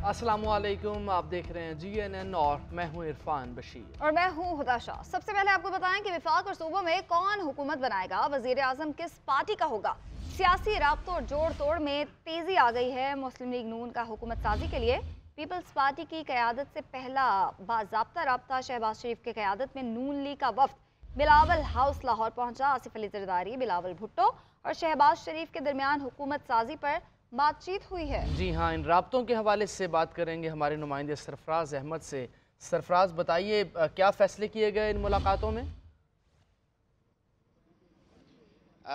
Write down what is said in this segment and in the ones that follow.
अस्सलामुअलैकुम, आप देख रहे हैं GNN और मैं हूं इरफान बशीर और मैं हूं हुदा शाह। सबसे पहले आपको बताएं कि विफाक और सूबों में कौन हुकूमत बनाएगा, वजीर आजम किस पार्टी का होगा। सियासी राब्तों और जोड़ तोड़ में तेजी आ गई है। मुस्लिम लीग नून का हुकूमत साजी के लिए पीपल्स पार्टी की क़यादत से पहला बाज़ाब्ता राब्ता शहबाज शरीफ की क़यादत में नून लीग का वफ्द बिलावल हाउस लाहौर पहुंचा। आसिफ अली जरदारी, बिलावल भुट्टो और शहबाज शरीफ के दरमियान हुकूमत साजी पर बातचीत हुई है। जी हाँ, इन राब्तों के हवाले से बात करेंगे हमारे नुमाइंदे सरफराज अहमद से। सरफराज, बताइए क्या फ़ैसले किए गए इन मुलाकातों में?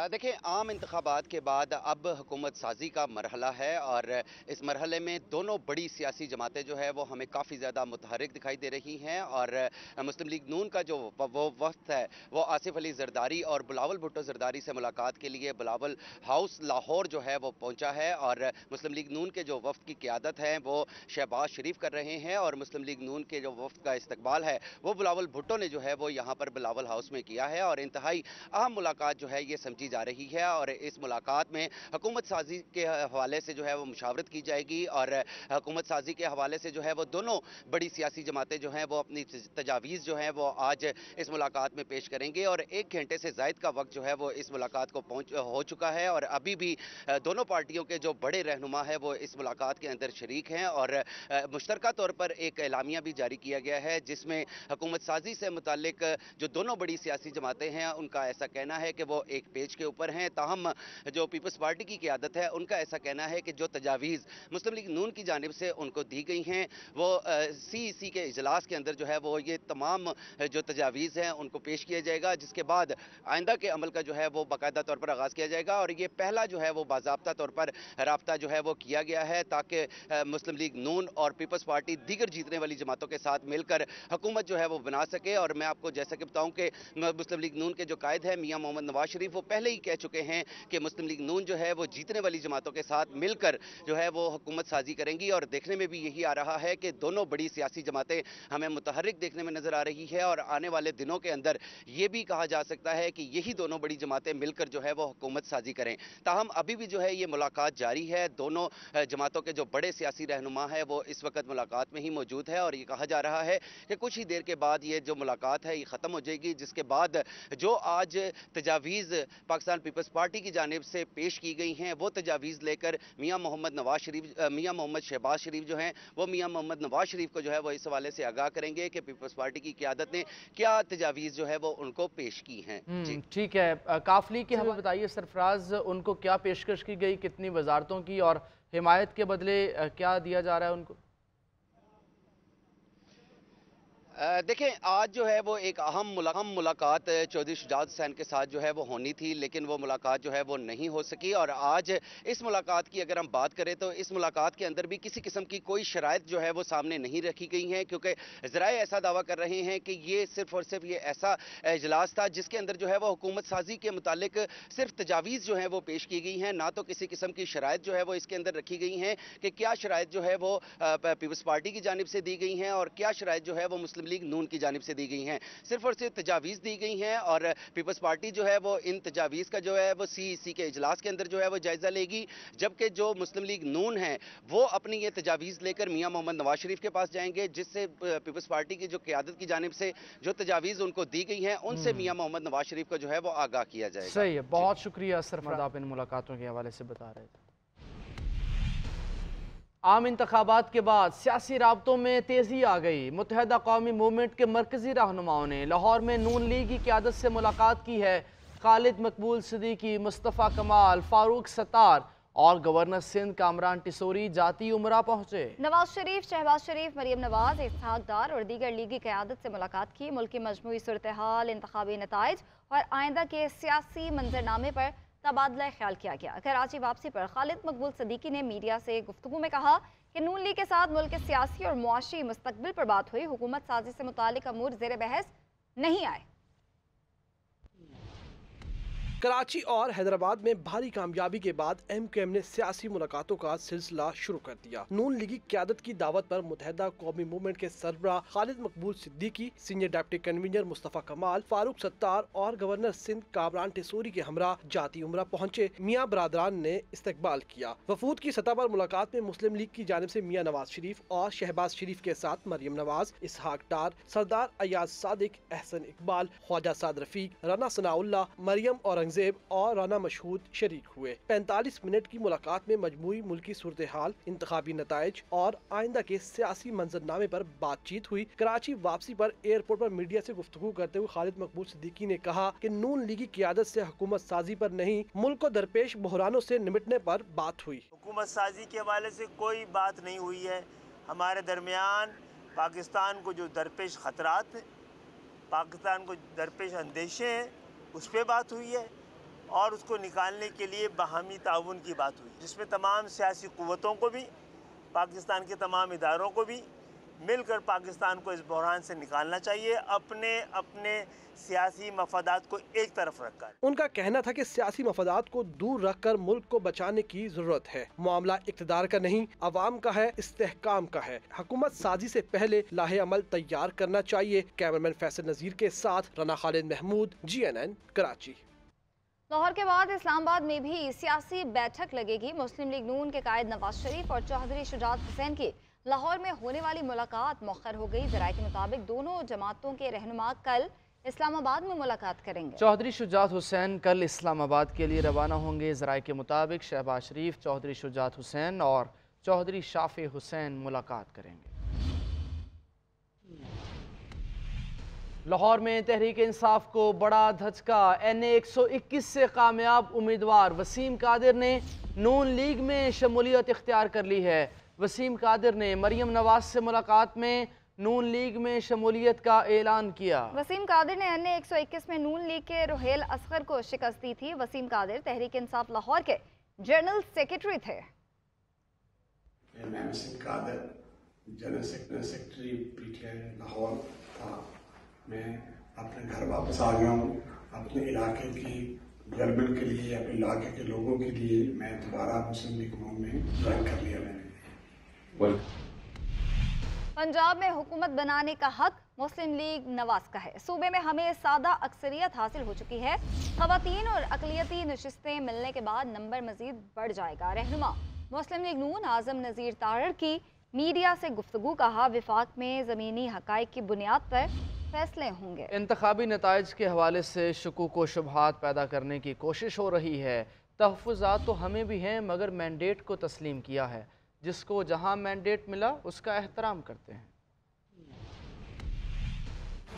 देखिए, आम इंतखाबात के बाद अब हुकूमत साजी का मरहला है और इस मरहले में दोनों बड़ी सियासी जमातें जो है वो हमें काफ़ी ज़्यादा मुतहरिक दिखाई दे रही हैं। और मुस्लिम लीग नून का जो वो वक्त है वो आसिफ अली जरदारी और बिलावल भुट्टो जरदारी से मुलाकात के लिए बिलावल हाउस लाहौर जो है वो पहुंचा है। और मुस्लिम लीग नून के जो वफ्द की क़यादत है वो शहबाज शरीफ कर रहे हैं और मुस्लिम लीग नून के जो वफ्द का इस्तकबाल है वो बिलावल भुट्टो ने जो है वो यहाँ पर बिलावल हाउस में किया है। और इंतहाई अहम मुलाकात जो है ये समझी जा रही है और इस मुलाकात में हुकूमत साजी के हवाले से जो है वो मुशावरत की जाएगी। और हुकूमत साजी के हवाले से जो है वो दोनों बड़ी सियासी जमातें जो हैं वो अपनी तजावीज़ जो हैं वो आज इस मुलाकात में पेश करेंगे। और 1 घंटे से ज़ायद का वक्त जो है वो इस मुलाकात को हो चुका है और अभी भी दोनों पार्टियों के जो बड़े रहनुमा है वो इस मुलाकात के अंदर शरीक हैं। और मुश्तरका तौर पर एक एलामिया भी जारी किया गया है जिसमें हुकूमत साजी से मुतालिक जो दोनों बड़ी सियासी जमातें हैं उनका ऐसा कहना है कि वो एक पेज के ऊपर हैं। ताहम जो पीपल्स पार्टी की क़यादत है उनका ऐसा कहना है कि जो तजावीज़ मुस्लिम लीग नून की जानिब से उनको दी गई हैं वो CEC के इजलास के अंदर जो है वो ये तमाम जो तजावीज़ हैं उनको पेश किया जाएगा, जिसके बाद आइंदा के अमल का जो है वो बाकायदा तौर पर आगाज़ किया जाएगा। और ये पहला जो है वो बाज़ाब्ता तौर पर राब्ता जो है वो किया गया है ताकि मुस्लिम लीग नून और पीपल्स पार्टी दीगर जीतने वाली जमातों के साथ मिलकर हुकूमत जो है वो बना सके। और मैं आपको जैसा कि बताऊँ कि मुस्लिम लीग नून के जो कायद है मियाँ मोहम्मद नवाज शरीफ वो पहले ही कह चुके हैं कि मुस्लिम लीग नून जो है वो जीतने वाली जमातों के साथ मिलकर जो है वो हुकूमत साजी करेंगी। और देखने में भी यही आ रहा है कि दोनों बड़ी सियासी जमातें हमें मुतहर्रिक देखने में नजर आ रही है और आने वाले दिनों के अंदर ये भी कहा जा सकता है कि यही दोनों बड़ी जमातें मिलकर जो है वो हुकूमत साजी करें। ताहम अभी भी जो है ये मुलाकात जारी है। दोनों जमातों के जो बड़े सियासी रहनुमा है वो इस वक्त मुलाकात में ही मौजूद है और ये कहा जा रहा है कि कुछ ही देर के बाद ये जो मुलाकात है ये ख़त्म हो जाएगी, जिसके बाद जो आज तजावीज़ पाकिस्तान पीपल्स पार्टी की जानिब से पेश की गई हैं वो तजावीज़ लेकर मियाँ मोहम्मद शहबाज शरीफ जो हैं वो मियाँ मोहम्मद नवाज शरीफ को जो है वो इस हवाले से आगाह करेंगे कि पीपल्स पार्टी की क़यादत ने क्या तजावीज़ जो है वो उनको पेश की हैं। जी ठीक है, काफली की हमें बताइए सरफराज, उनको क्या पेशकश की गई, कितनी वजारतों की और हिमायत के बदले क्या दिया जा रहा है उनको? देखें, आज जो है वो एक अहम मुलाकात चौधरी शुजात हुसैन के साथ जो है वो होनी थी, लेकिन वो मुलाकात जो है वो नहीं हो सकी। और आज इस मुलाकात की अगर हम बात करें तो इस मुलाकात के अंदर भी किसी किस्म की कोई शराइत जो है वो सामने नहीं रखी गई हैं, क्योंकि ज़राए ऐसा दावा कर रहे हैं कि ये सिर्फ और सिर्फ ये ऐसा इजलास था जिसके अंदर जो है वो हुकूमत साजी के मुतालिक सिर्फ तजावीज़ जो है वो पेश की गई हैं, ना तो किसी किस्म की शराइत जो है वो इसके अंदर रखी गई हैं कि क्या शराइत जो है वो पीपल्स पार्टी की जानिब से दी गई हैं और क्या शराइत जो है वो मुस्लिम लीग नून की जानिब से दी गई हैं। सिर्फ और सिर्फ तजावीज़ दी गई हैं और पीपल्स पार्टी जो है वो इन तजावीज़ का जो है वो CEC के इजलास के अंदर जो है वो जायज़ा लेगी, जबकि जो मुस्लिम लीग नून है वो अपनी ये तजावीज़ लेकर मियाँ मोहम्मद नवाज शरीफ के पास जाएंगे, जिससे पीपल्स पार्टी की जो क़यादत की जानिब से जो तजावीज़ उनको दी गई हैं उनसे मियाँ मोहम्मद नवाज शरीफ को जो है वो आगाह किया जाएगा। सही है, बहुत शुक्रिया सरफराज, आप इन मुलाकातों के हवाले से बता रहे थे। आम इंतखाबात के बाद सियासी राब्तों में तेज़ी आ गई। मुत्तहदा कौमी मूवमेंट के मरकज़ी रहनुमाओं ने लाहौर में नून लीग की क़यादत से मुलाकात की है। खालिद मकबूल सिद्दीकी, मुस्तफ़ा कमाल, फारूक सत्तार और गवर्नर सिंध कामरान टिसोरी जाती उमरा पहुंचे। नवाज शरीफ, शहबाज शरीफ, मरियम नवाज, इसहाक डार और दीगर लीगी क़यादत से मुलाकात की। मुल्क की मजमूई सूरत हाल, इंतखाबी नताइज और आइंदा के सियासी मंजरनामे पर तबादला ख्याल किया गया। कराची वापसी पर खालिद मकबूल सिद्दीकी ने मीडिया से गुफ्तगू में कहा कि नून लीग के साथ मुल्क के सियासी और मुआशी मुस्तकबिल पर बात हुई, हुकूमत साजी से मुतालिक अमूर ज़ेर बहस नहीं आए। कराची और हैदराबाद में भारी कामयाबी के बाद MQM ने सियासी मुलाकातों का सिलसिला शुरू कर दिया। नून लीगी क़यादत की दावत पर मुत्तहिदा कौमी मूवमेंट के सरबराह खालिद मकबूल Siddiqui, senior deputy convener Mustafa कमाल, फारूक सत्तार और गवर्नर सिंध कामरान टेसूरी के हमरा जाती उमरा पहुंचे मियाँ बरादरान ने इस्तकबाल किया। वफूद की सतह पर मुलाकात में मुस्लिम लीग की जानिब से मियाँ नवाज शरीफ और शहबाज शरीफ के साथ मरियम नवाज, इसहाक डार, सरदार अयाज सादिक, एहसन इकबाल, ख्वाजा साद रफीक, राना सनाउल्लाह, मरियम औरंगजेब और राना मशहूद शरीक हुए। 45 मिनट की मुलाकात में मजमूई मुल्की सूरत हाल, इंतखाबी नताइज और आइंदा के सियासी मंजरनामे पर बातचीत हुई। कराची वापसी पर एयरपोर्ट पर मीडिया से गुफ्तगू करते हुए खालिद मकबूल सिद्दीकी ने कहा कि नून लीगी क़यादत से हुकूमत साजी पर नहीं, मुल्क को दरपेश बहरानों से निपटने पर बात हुई। हुकूमत साजी के हवाले से कोई बात नहीं हुई है। हमारे दरमियान पाकिस्तान को जो दरपेश ख़तरात हैं, पाकिस्तान को दरपेश अंदेशे हैं, उस पर बात हुई है और उसको निकालने के लिए बाहमी ताउन की बात हुई, जिसमें तमाम सियासी क़ुव्वतों को भी, पाकिस्तान के तमाम इदारों को भी मिलकर पाकिस्तान को इस बहरान से निकालना चाहिए, अपने अपने सियासी मफादात को एक तरफ रखकर। उनका कहना था कि सियासी मफादात को दूर रखकर मुल्क को बचाने की जरूरत है। मामला इक़्तिदार का नहीं, अवाम का है, इस्तेहकाम का है। हुकूमत साजी से पहले लाहे अमल तैयार करना चाहिए। कैमरामैन फैसल नज़ीर के साथ रना खालिद महमूद, GNN कराची। लाहौर के बाद इस्लामाबाद में भी सियासी बैठक लगेगी। मुस्लिम लीग नून के कायद नवाज शरीफ और चौधरी शुजात हुसैन की लाहौर में होने वाली मुलाकात मौखर हो गई। ज़राए के मुताबिक दोनों जमातों के रहनुमा कल इस्लामाबाद में मुलाकात करेंगे। चौधरी शुजात हुसैन कल इस्लामाबाद के लिए रवाना होंगे। ज़राए के मुताबिक शहबाज शरीफ, चौधरी शुजात हुसैन और चौधरी शाफी हुसैन मुलाकात करेंगे। लाहौर में तहरीक इंसाफ को बड़ा धचका। NA 121 से कामयाब उम्मीदवार वसीम कादिर ने नून लीग में शमूलियत इख्तियार कर ली है। वसीम कादिर ने मरियम नवाज से मुलाकात में नून लीग में शमूलियत का ऐलान किया। वसीम कादिर ने NA 121 में नून लीग के रुहेल असगर को शिकस्त दी थी। वसीम कादिर तहरीक इंसाफ लाहौर के जनरल सेक्रेटरी थे। मैं Waseem Qadir general secretary PTI Lahore था। मैं अपने घर वापस आ गया हूँ। अपने इलाके की डेवलपमेंट के लिए, अपने इलाके के लोगों के लिए मैं दोबारा मुस्लिम लीग नून में ज्वाइन कर लिया मैंने। पंजाब में हुकूमत बनाने का हक मुस्लिम लीग नवाज का है। सूबे में हमें सादा अक्सरियत हासिल हो चुकी है। ख़वातीन और अक़लियती नशिस्तें मिलने के बाद नंबर मजीद बढ़ जाएगा। रहनुमा मुस्लिम लीग नून आज़म नज़ीर तारड़ की मीडिया से गुफ्तगू, कहा विफाक में ज़मीनी हक़ाइक़ की बुनियाद पर फैसले होंगे। इंतखाबी नताइज के हवाले से शुकूक व शुबहात पैदा करने की कोशिश हो रही है। तहफ़्फ़ुज़ात तो हमें भी हैं, मगर मैंडेट को तस्लीम किया है। जिसको जहां मैंडेट मिला उसका एहतराम करते हैं।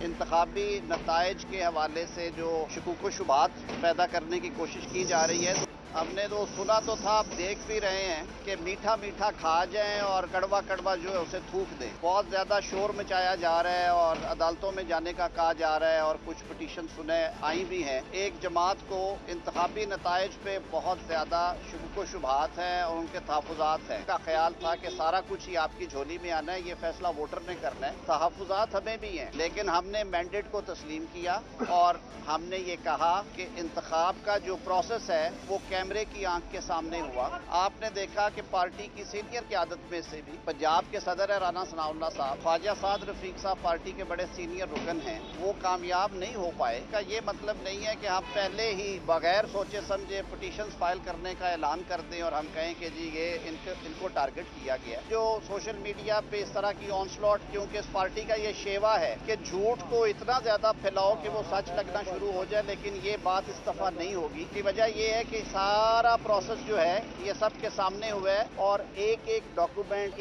इंतखाबी नताइज के हवाले से जो शुकूक व शुबहात पैदा करने की कोशिश की जा रही है, हमने तो सुना तो था, आप देख भी रहे हैं कि मीठा मीठा खा जाएं और कड़वा कड़वा जो है उसे थूक दें। बहुत ज़्यादा शोर मचाया जा रहा है और अदालतों में जाने का कहा जा रहा है और कुछ पिटीशन सुने आई भी हैं। एक जमात को इंतखाबी नताइज पे बहुत ज़्यादा शुकूक व शुबहात हैं और उनके तहफ़्फ़ुज़ात हैं। का ख्याल था कि सारा कुछ ही आपकी झोली में आना है, ये फैसला वोटर ने करना है। तहफ़्फ़ुज़ात हमें भी हैं, लेकिन हमने मैंडेट को तस्लीम किया और हमने ये कहा कि इंतखाब का जो प्रोसेस है वो कैमरे की आंख के सामने हुआ। आपने देखा कि पार्टी की सीनियर क़यादत में से भी पंजाब के सदर है राना सनाउल्लाह साहब, ख्वाजा साद रफीक साहब पार्टी के बड़े सीनियर रुकन हैं, वो कामयाब नहीं हो पाए। का ये मतलब नहीं है कि हम पहले ही बगैर सोचे समझे पिटीशन फाइल करने का ऐलान कर दें और हम कहें कि जी ये इनको टारगेट किया गया। जो सोशल मीडिया पे इस तरह की ऑनस्लॉट, क्योंकि इस पार्टी का ये शेवा है कि झूठ को इतना ज्यादा फैलाओ कि वो सच लगना शुरू हो जाए, लेकिन ये बात इस दफा नहीं होगी। की वजह ये है कि सारा प्रोसेस जो है ये सबके सामने हुआ है और एक एक डॉक्यूमेंट,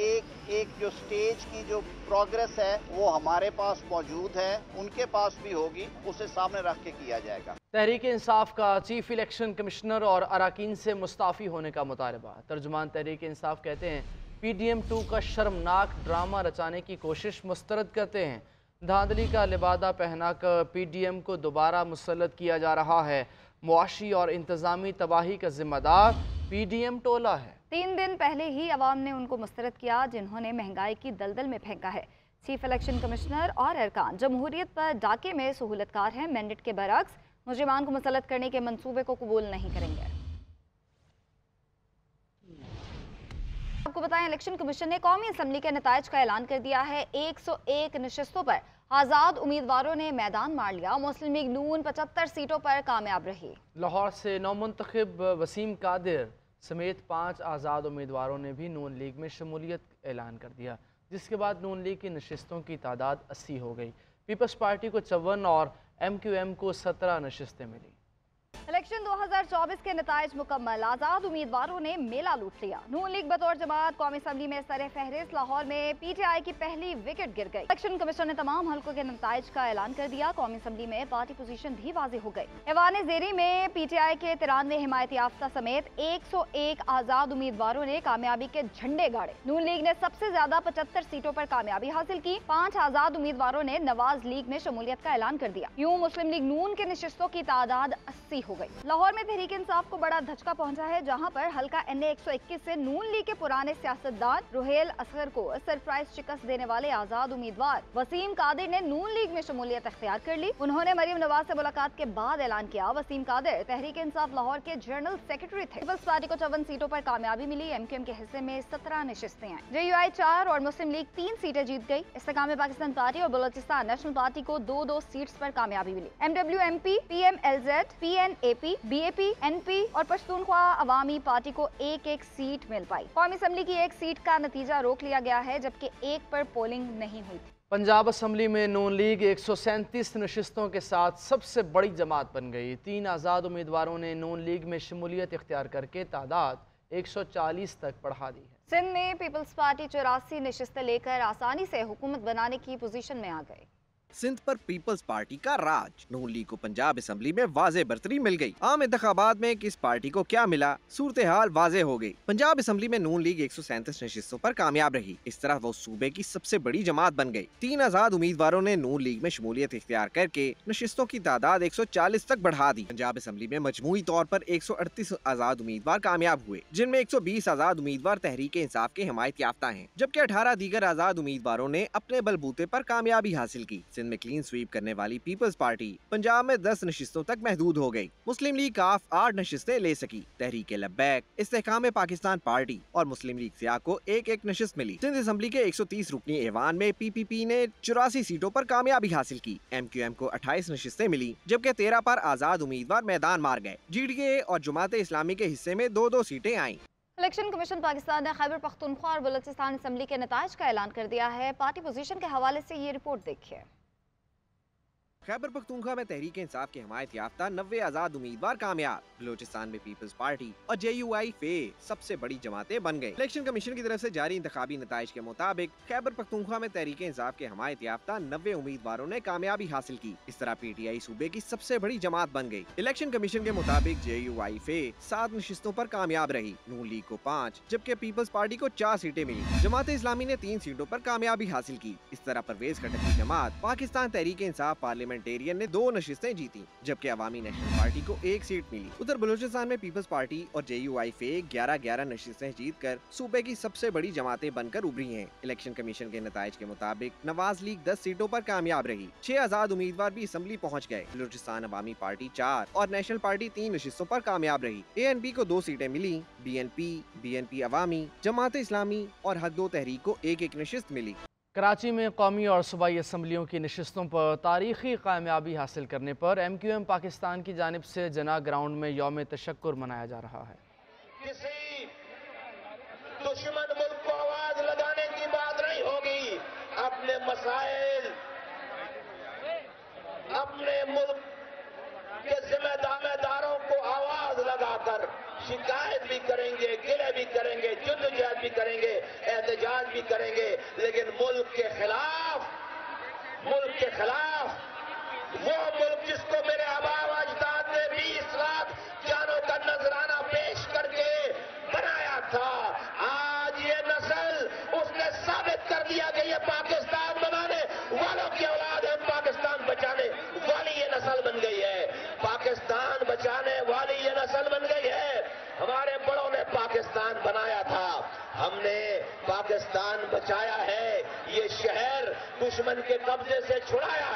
एक जो स्टेज की जो प्रोग्रेस है वो हमारे पास मौजूद है, उनके पास भी होगी, उसे सामने रख के किया जाएगा। तहरीक इंसाफ का चीफ इलेक्शन कमिश्नर और अराकीन से मुस्ताफ़ी होने का मुतालबा। तर्जुमान तहरीक इंसाफ कहते हैं PDM-2 का शर्मनाक ड्रामा रचाने की कोशिश मुस्तरद करते हैं। धांधली का लिबादा पहनाकर PDM को दोबारा मुसल्लत किया जा रहा है। मुआशी और इंतज़ामी तबाही का जिम्मेदार PDM टोला है। 3 दिन पहले ही अवाम ने उनको मुस्तरद किया जिन्होंने महंगाई की दलदल में फेंका है। चीफ इलेक्शन कमिश्नर और अरकान जमहूरियत पर डाके में सहूलतकार हैं। मैंडेट के बरक्स मुजरिमान को मुसल्लत करने के मंसूबे को कबूल नहीं करेंगे। आपको बताएं, इलेक्शन कमीशन ने कौमी असम्बली के नताइज का ऐलान कर दिया है। 101 नशिस्तों पर आज़ाद उम्मीदवारों ने मैदान मार लिया। मुस्लिम लीग नून 75 सीटों पर कामयाब रही। लाहौर से नौमुंतखब वसीम कादिर समेत 5 आज़ाद उम्मीदवारों ने भी नून लीग में शमूलियत ऐलान कर दिया, जिसके बाद नून लीग की नशिस्तों की तादाद 80 हो गई। पीपल्स पार्टी को 54 और MQM को 17 नशिस्तें मिली। इलेक्शन 2024 के नताइज मुकम्मल। आज़ाद उम्मीदवारों ने मेला लूट लिया। नून लीग बतौर जमात कौमी असम्बली में सर फहरिस्त। लाहौर में PTI की पहली विकेट गिर गई। इलेक्शन कमीशन ने तमाम हल्कों के नताइज का ऐलान कर दिया। कौमी असम्बली में पार्टी पोजीशन भी वाज़ेह हो गई। ऐवान ज़ेरी में PTI के 93 हिमायत याफ्ता समेत 101 आज़ाद उम्मीदवारों ने कामयाबी के झंडे गाड़े। नून लीग ने सबसे ज्यादा 75 सीटों पर कामयाबी हासिल की। 5 आज़ाद उम्मीदवारों ने नवाज लीग में शमूलियत का ऐलान कर दिया। यूं मुस्लिम लीग नून के नशिस्तों की तादाद 80 हो गई। लाहौर में तहरीक इंसाफ को बड़ा धचका पहुंचा है, जहां पर हल्का NA 121 से नून लीग के पुराने सियासतदान रुहेल असगर को सरप्राइज शिकस्त देने वाले आज़ाद उम्मीदवार वसीम कादिर ने नून लीग में शमूलियत अख्तियार कर ली। उन्होंने मरीम नवाज से मुलाकात के बाद ऐलान किया। वसीम कादिर तहरीक इंसाफ लाहौर के जनरल सेक्रेटरी थे। पीपल्स पार्टी को 54 सीटों पर कामयाबी मिली। MQM के हिस्से में 17 नशिस्तें हैं। JUI 4 और मुस्लिम लीग 3 सीटें जीत गई। इस्तेकाम पाकिस्तान पार्टी और बलोचिस्तान नेशनल पार्टी को 2-2 सीट्स पर कामयाबी मिली। MWMP, PMLZ, PNAP, BAP, NP और पश्तूनख्वा अवामी पार्टी को 1-1 सीट मिल पाई। कौमी असम्बली की 1 सीट का नतीजा रोक लिया गया है, जबकि 1 पर पोलिंग नहीं हुई थी। पंजाब असम्बली में नून लीग 137 नशिस्तों के साथ सबसे बड़ी जमात बन गई। 3 आज़ाद उम्मीदवारों ने नून लीग में शमूलियत इख्तियार करके तादाद 140 तक बढ़ा दी है। सिंध में पीपल्स पार्टी 84 नशिस्तें लेकर आसानी से हुकूमत बनाने की पोजीशन में आ गई। सिंध पर पीपल्स पार्टी का राज। नून लीग को पंजाब असम्बली में वाज़े बरतरी मिल गई। आम इंतखाबात में किस पार्टी को क्या मिला, सूरत हाल वाज़े हो गई। पंजाब असम्बली में नून लीग 137 नशिस्तों पर कामयाब रही। इस तरह वो सूबे की सबसे बड़ी जमात बन गई। 3 आज़ाद उम्मीदवारों ने नून लीग में शमूलियत इख्तियार करके नशिस्तों की तादाद 140 तक बढ़ा दी। पंजाब असम्बली में मजमूई तौर पर 138 आज़ाद उम्मीदवार कामयाब हुए, जिनमें 120 आज़ाद उम्मीदवार तहरीक इंसाफ के हिमायत याफ्ता हैं, जबकि 18 दीगर आज़ाद उम्मीदवारों ने अपने बलबूते पर कामयाबी हासिल की। सिंध में क्लीन स्वीप करने वाली पीपल्स पार्टी पंजाब में 10 नशिस्तों तक महदूद हो गई। मुस्लिम लीग काफ 8 नशिस्तें ले सकी। तहरीक लब्बैक, इस्तेहकाम पाकिस्तान पार्टी और मुस्लिम लीग सियाह को 1-1 नशिस्त मिली। सिंध असम्बली के 130 रुकनी ऐवान में PPP ने 84 सीटों पर कामयाबी हासिल की। MQM को 28 नशिस्तें मिली, जबकि 13 पर आज़ाद उम्मीदवार मैदान मार गए। GDA और जमात इस्लामी के हिस्से में 2-2 सीटें आईं। इलेक्शन कमीशन पाकिस्तान ने खैबर पख्तूनख्वा और बलूचिस्तान असम्बली के नताइज का ऐलान कर दिया है। पार्टी पोजीशन के हवाले से ये रिपोर्ट देखिए। खैबर पख्तूनख्वा में तहरीक इंसाफ के हिमायत याफ्ता 90 आज़ाद उम्मीदवार कामयाब। बलोचिस्तान में पीपल्स पार्टी और JUI फे सबसे बड़ी जमातें बन गई। इलेक्शन कमीशन की तरफ से जारी इंतखाबी नताइज के मुताबिक खैबर पख्तूनख्वा में तहरीक इंसाफ के हिमायत याफ्ता 90 उम्मीदवारों ने कामयाबी हासिल की। इस तरह PTI सूबे की सबसे बड़ी जमात बन गई। इलेक्शन कमीशन के मुताबिक JUI फे 7 नशिस्तों पर कामयाब रही। नून लीग को 5 जबकि पीपल्स पार्टी को 4 सीटें मिली। जमात इस्लामी ने 3 सीटों पर कामयाबी हासिल की। इस तरह परवेज खट्टर की जमात पाकिस्तान तहरीक इंसाफ पार्लियामेंटेरियन ने 2 नशिस्तें जीती, जबकि अवामी नेशनल पार्टी को 1 सीट मिली। उधर बलूचिस्तान में पीपल्स पार्टी और JUI फे 11-11 नशिस्तें जीतकर सूबे की सबसे बड़ी जमातें बनकर उभरी हैं। इलेक्शन कमीशन के नताइज के मुताबिक नवाज लीग 10 सीटों पर कामयाब रही। 6 आज़ाद उम्मीदवार भी असम्बली पहुँच गए। बलूचिस्तान अवामी पार्टी 4 और नेशनल पार्टी 3 नशिस्तों पर कामयाब रही। ANP को 2 सीटें मिली। BNP अवामी, जमात इस्लामी और हक 2 तहरीक को 1-1 नशिस्त मिली। कराची में कौमी और सूबाई असम्बलियों की नशिस्तों पर तारीखी कामयाबी हासिल करने पर MQM पाकिस्तान की जानिब से जना ग्राउंड में यौम तशक्कुर मनाया जा रहा है। किसी दुश्मन मुल्क को आवाज लगाने की बात नहीं होगी। अपने मसाइल, अपने मुल्क के जिम्मेदारों को आवाज लगाकर शिकायत भी करेंगे, गिले भी करेंगे, जद्दोजहद भी करेंगे, एहतजाज भी करेंगे, लेकिन मुल्क के खिलाफ वो मुल्क जिसको मेरे आबाव अजदाद ने 20 लाख जानों का नजराना पेश करके बनाया था, आज ये नस्ल उसने साबित कर दिया कि ये पाकिस्तान बनाने वालों की औलाद है, पाकिस्तान बचाने वाली ये नस्ल बन गई है। पाकिस्तान बचाने वाली ये नस्ल बन गई है। हमारे बड़ों ने पाकिस्तान बनाया था, हमने पाकिस्तान बचाया है। ये शहर दुश्मन के कब्जे से छुड़ाया